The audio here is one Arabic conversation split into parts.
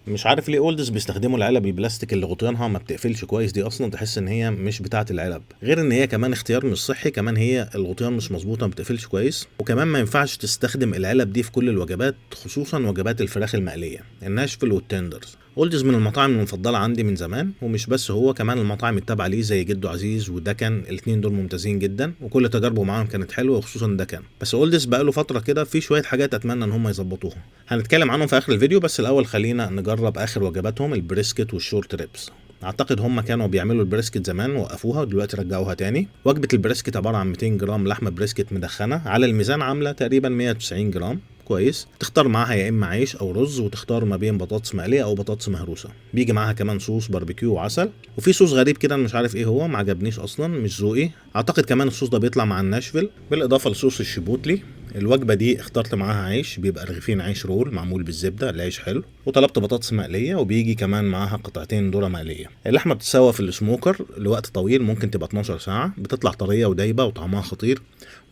مش عارف ليه اولدز بيستخدموا العلب البلاستيك اللي غطيانها ما بتقفلش كويس دي، اصلا تحس ان هي مش بتاعه العلب، غير ان هي كمان اختيار مش صحي، كمان هي الغطيان مش مظبوطه ما بتقفلش كويس، وكمان ما ينفعش تستخدم العلب دي في كل الوجبات، خصوصا وجبات الفراخ المقليه الناشفل والتندرز. اولدز من المطاعم المفضله عندي من زمان، ومش بس هو، كمان المطاعم التابعه ليه زي جدو عزيز ودكن، الاثنين دول ممتازين جدا وكل تجاربه معاهم كانت حلوه، وخصوصا دكن. بس اولدز بقاله فتره كده في شويه حاجات اتمنى ان هم يظبطوها، هنتكلم عنهم في اخر الفيديو. بس الاول خلينا نجرب اخر وجباتهم، البريسكت والشورت ريبس. اعتقد هم كانوا بيعملوا البريسكت زمان وقفوها ودلوقتي رجعوها تاني. وجبه البريسكت عباره عن 200 جرام لحمه بريسكت مدخنه، على الميزان عامله تقريبا 190 جرام، كويس. تختار معاها يا اما عيش او رز، وتختار ما بين بطاطس مقليه او بطاطس مهروسه. بيجي معاها كمان صوص باربيكيو وعسل، وفي صوص غريب كده أنا مش عارف ايه هو، ما عجبنيش اصلا، مش ذوقي. اعتقد كمان الصوص ده بيطلع مع الناشفيل، بالاضافه لصوص الشيبوتلي. الوجبه دي اخترت معاها عيش، بيبقى رغيفين عيش رول معمول بالزبده، العيش حلو. وطلبت بطاطس مقليه، وبيجي كمان معاها قطعتين ذره مقليه. اللحمه بتتسوى في السموكر لوقت طويل، ممكن تبقى 12 ساعه، بتطلع طريه ودايبه وطعمها خطير،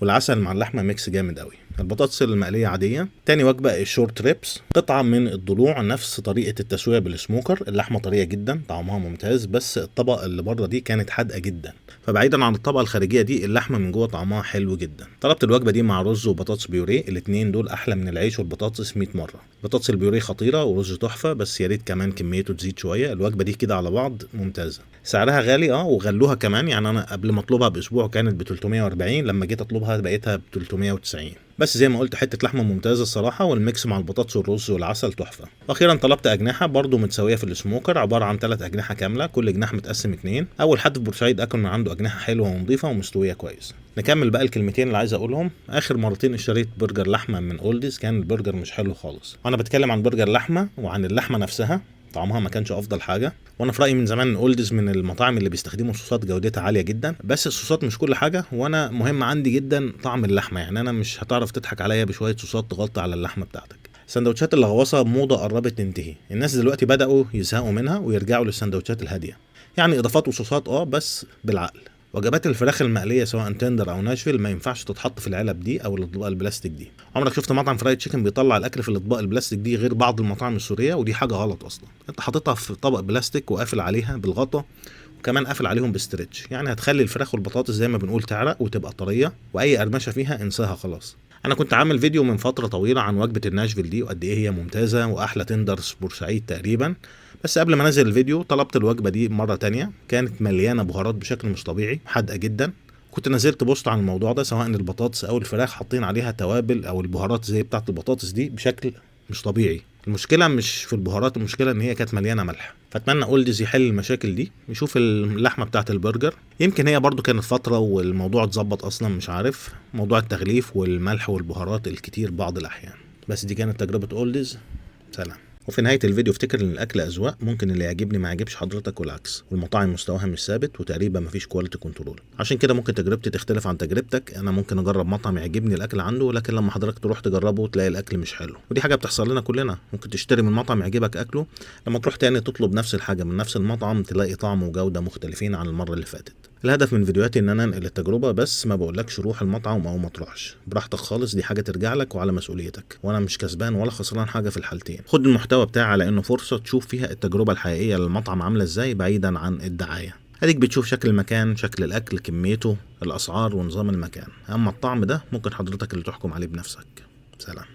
والعسل مع اللحمه ميكس جامد قوي. البطاطس المقليه عاديه. تاني وجبه الشورت ريبس، قطعه من الضلوع، نفس طريقه التسويه بالسموكر، اللحمه طريه جدا طعمها ممتاز، بس الطبقه اللي بره دي كانت حادقه جدا، فبعيدا عن الطبقه الخارجيه دي اللحمه من جوه طعمها حلو جدا. طلبت الوجبه دي مع رز وبطاطس بيوريه، الاثنين دول احلى من العيش والبطاطس 100 مره. بطاطس البيوريه خطيره ورز تحفه، بس يا ريت كمان كميته تزيد شويه. الوجبه دي كده على بعض ممتازه. سعرها غالي وغلوها كمان، يعني انا قبل ما اطلبها باسبوع كانت ب 340، لما جيت اطلبها بقيتها ب 390. بس زي ما قلت حته لحمه ممتازه الصراحه، والميكس مع البطاطس والرز والعسل تحفه. واخيرا طلبت اجنحه برضو متسويه في السموكر، عباره عن 3 اجنحه كامله، كل جناح متقسم 2. اول حد في بورسعيد اكل من عنده اجنحه حلوه ونظيفه ومستويه كويس. نكمل بقى الكلمتين اللي عايز اقولهم. اخر مرتين اشتريت برجر لحمه من اولدز كان البرجر مش حلو خالص، وانا بتكلم عن برجر لحمه وعن اللحمه نفسها طعمها ما كانش افضل حاجه. وانا في رايي من زمان ان اولدز من المطاعم اللي بيستخدموا صوصات جودتها عاليه جدا، بس الصوصات مش كل حاجه، وانا مهم عندي جدا طعم اللحمه، يعني انا مش هتعرف تضحك عليا بشويه صوصات تغطي على اللحمه بتاعتك. سندوتشات اللغوصه موضه قربت تنتهي، الناس دلوقتي بداوا يزهقوا منها ويرجعوا للسندوتشات الهاديه، يعني اضافات وصوصات بس بالعقل. وجبات الفراخ المقليه سواء تندر او ناشفيل ما ينفعش تتحط في العلب دي او الاطباق البلاستيك دي. عمرك شفت مطعم فرايد تشيكن بيطلع الاكل في الاطباق البلاستيك دي؟ غير بعض المطاعم السوريه، ودي حاجه غلط اصلا. انت حاططها في طبق بلاستيك وقافل عليها بالغطا، وكمان قافل عليهم بستريتش، يعني هتخلي الفراخ والبطاطس زي ما بنقول تعرق وتبقى طريه، واي قرمشه فيها انساها خلاص. انا كنت عامل فيديو من فتره طويله عن وجبه الناشفيل دي وقد ايه هي ممتازه واحلى تندرز بورسعيد تقريبا. بس قبل ما انزل الفيديو طلبت الوجبه دي مره تانية، كانت مليانه بهارات بشكل مش طبيعي، حادقه جدا. كنت نزلت بوست عن الموضوع ده، سواء البطاطس او الفراخ حاطين عليها توابل او البهارات زي بتاعه البطاطس دي بشكل مش طبيعي. المشكله مش في البهارات، المشكله ان هي كانت مليانه ملح. فاتمنى اولدز يحل المشاكل دي، يشوف اللحمه بتاعه البرجر، يمكن هي برضو كانت فتره والموضوع اتظبط اصلا، مش عارف موضوع التغليف والملح والبهارات الكتير بعض الاحيان. بس دي كانت تجربه اولدز. سلام. وفي نهاية الفيديو افتكر ان الاكل اذواق، ممكن اللي يعجبني ما يعجبش حضرتك والعكس، والمطاعم مستواها مش ثابت وتقريبا مفيش كواليتي كنترول، عشان كده ممكن تجربتي تختلف عن تجربتك. انا ممكن اجرب مطعم يعجبني الاكل عنده، لكن لما حضرتك تروح تجربه تلاقي الاكل مش حلو، ودي حاجة بتحصل لنا كلنا. ممكن تشتري من مطعم يعجبك اكله، لما تروح تاني تطلب نفس الحاجة من نفس المطعم تلاقي طعم وجودة مختلفين عن المرة اللي فاتت. الهدف من فيديوهاتي ان انا انقل التجربه، بس ما بقولكش روح المطعم او ما تروحش، براحتك خالص، دي حاجه ترجع لك وعلى مسؤوليتك، وانا مش كسبان ولا خسران حاجه في الحالتين. خد المحتوى بتاعي على انه فرصه تشوف فيها التجربه الحقيقيه للمطعم عامله ازاي بعيدا عن الدعايه. اديك بتشوف شكل المكان، شكل الاكل، كميته، الاسعار ونظام المكان، اما الطعم ده ممكن حضرتك اللي تحكم عليه بنفسك. سلام.